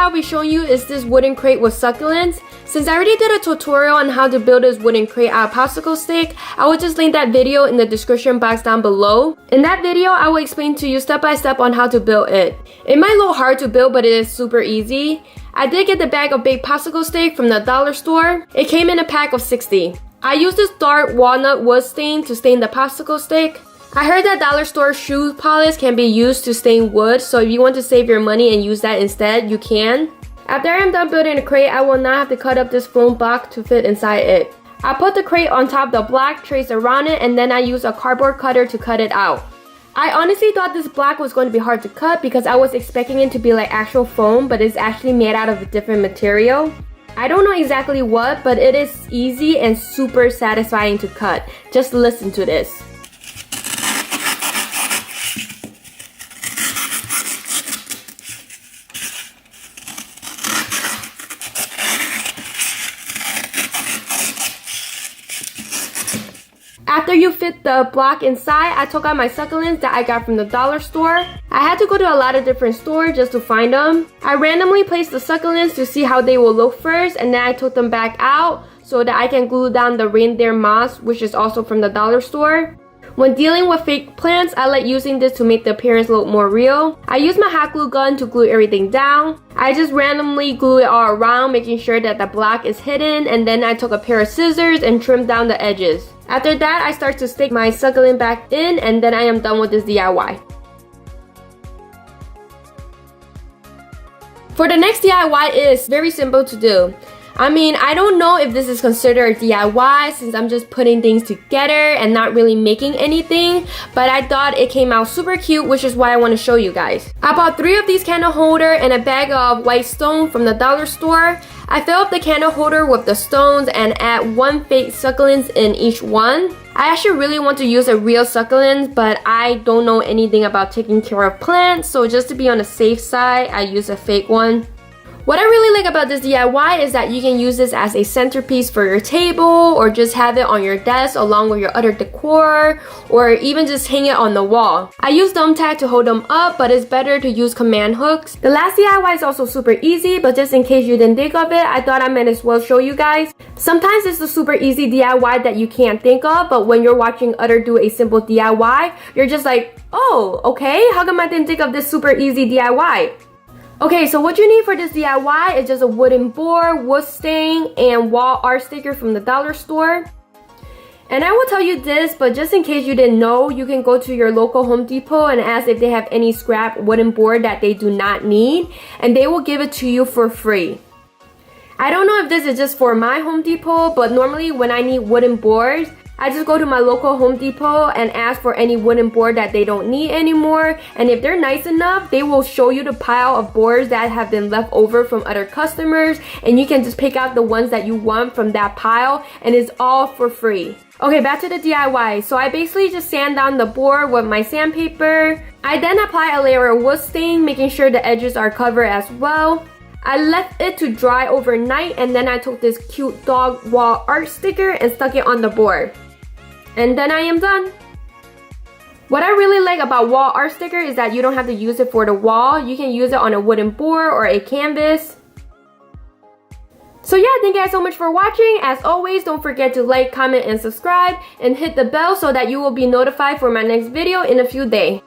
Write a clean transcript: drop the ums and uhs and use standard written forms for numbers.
I'll be showing you is this wooden crate with succulents. Since I already did a tutorial on how to build this wooden crate out of popsicle stick, I will just link that video in the description box down below. In that video, I will explain to you step by step on how to build it. It might look hard to build, but it is super easy. I did get the bag of baked popsicle stick from the dollar store. It came in a pack of 60. I used this dark walnut wood stain to stain the popsicle stick. I heard that dollar store shoe polish can be used to stain wood, so if you want to save your money and use that instead, you can. After I am done building the crate, I will not have to cut up this foam block to fit inside it. I put the crate on top of the block, trace around it, and then I use a cardboard cutter to cut it out. I honestly thought this block was going to be hard to cut because I was expecting it to be like actual foam, but it's actually made out of a different material. I don't know exactly what, but it is easy and super satisfying to cut. Just listen to this. After you fit the block inside, I took out my succulents that I got from the dollar store. I had to go to a lot of different stores just to find them. I randomly placed the succulents to see how they will look first, and then I took them back out so that I can glue down the reindeer moss, which is also from the dollar store. When dealing with fake plants, I like using this to make the appearance look more real. I use my hot glue gun to glue everything down. I just randomly glue it all around, making sure that the block is hidden, and then I took a pair of scissors and trimmed down the edges. After that, I start to stick my succulent back in, and then I am done with this DIY. For the next DIY, it is very simple to do. I mean, I don't know if this is considered a DIY since I'm just putting things together and not really making anything, but I thought it came out super cute, which is why I want to show you guys. I bought 3 of these candle holder and a bag of white stone from the dollar store. I fill up the candle holder with the stones and add 1 fake succulents in each one. I actually really want to use a real succulent, but I don't know anything about taking care of plants, so just to be on the safe side, I use a fake one. What I really like about this DIY is that you can use this as a centerpiece for your table, or just have it on your desk along with your other decor, or even just hang it on the wall. I use thumb tag to hold them up, but it's better to use command hooks. The last DIY is also super easy, but just in case you didn't think of it, I thought I might as well show you guys. Sometimes it's a super easy DIY that you can't think of, but when you're watching others do a simple DIY, you're just like, oh, okay, how come I didn't think of this super easy DIY? Okay, so what you need for this DIY is just a wooden board, wood stain, and wall art sticker from the dollar store. And I will tell you this, but just in case you didn't know, you can go to your local Home Depot and ask if they have any scrap wooden board that they do not need, and they will give it to you for free. I don't know if this is just for my Home Depot, but normally when I need wooden boards, I just go to my local Home Depot and ask for any wooden board that they don't need anymore, and if they're nice enough, they will show you the pile of boards that have been left over from other customers, and you can just pick out the ones that you want from that pile, and it's all for free. Okay, back to the DIY. So I basically just sand down the board with my sandpaper. I then apply a layer of wood stain, making sure the edges are covered as well. I left it to dry overnight, and then I took this cute dog wall art sticker and stuck it on the board. And then I am done. What I really like about wall art sticker is that you don't have to use it for the wall. You can use it on a wooden board or a canvas. So yeah, thank you guys so much for watching. As always, don't forget to like, comment, and subscribe, and hit the bell so that you will be notified for my next video in a few days.